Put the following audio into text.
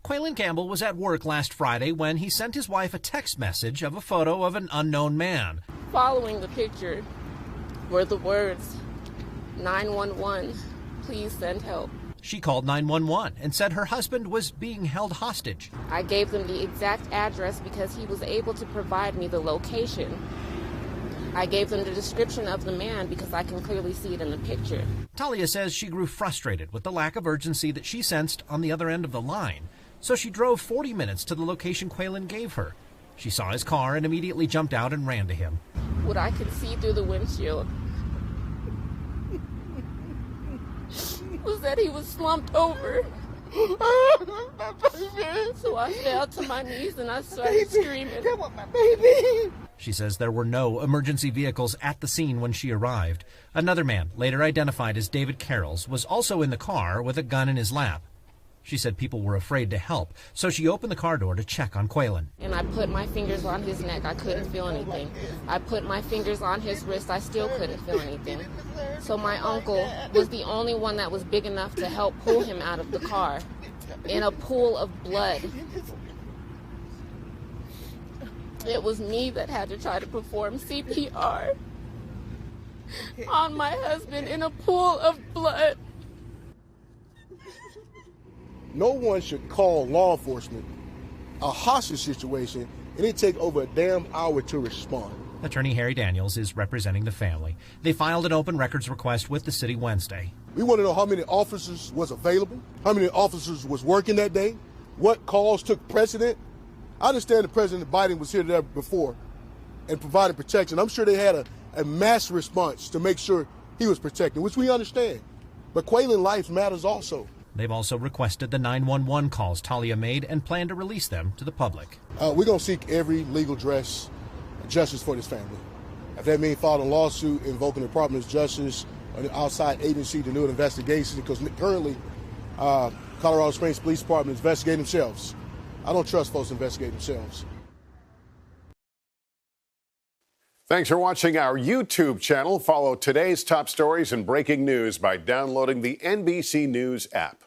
Tali'Ja Campbell was at work last Friday when he sent his wife a text message of a photo of an unknown man. Following the picture were the words, 911, please send help. She called 911 and said her husband was being held hostage. I gave them the exact address because he was able to provide me the location. I gave them the description of the man because I can clearly see it in the picture. Tali'Ja says she grew frustrated with the lack of urgency that she sensed on the other end of the line. So she drove 40 minutes to the location Qualin gave her. She saw his car and immediately jumped out and ran to him. What I could see through the windshield was that he was slumped over. So I fell to my knees and I started screaming. She says there were no emergency vehicles at the scene when she arrived. Another man, later identified as David Carrolls, was also in the car with a gun in his lap. She said people were afraid to help, so she opened the car door to check on Qualin. And I put my fingers on his neck. I couldn't feel anything. I put my fingers on his wrist. I still couldn't feel anything. So my uncle was the only one that was big enough to help pull him out of the car in a pool of blood. It was me that had to try to perform CPR on my husband in a pool of blood. No one should call law enforcement a hostage situation and it take over a damn hour to respond. Attorney Harry Daniels is representing the family. They filed an open records request with the city Wednesday. We want to know how many officers was available, how many officers was working that day, what calls took precedent. I understand that President Biden was here there before and provided protection. I'm sure they had a mass response to make sure he was protected, which we understand. But Qualin life matters also. They've also requested the 911 calls Tali'Ja made and plan to release them to the public. We're going to seek every legal justice for this family. If that means filing a lawsuit, invoking the Department of Justice, or the outside agency to do an investigation, because currently Colorado Springs Police Department is investigating themselves. I don't trust folks investigating themselves. Thanks for watching our YouTube channel. Follow today's top stories and breaking news by downloading the NBC News app.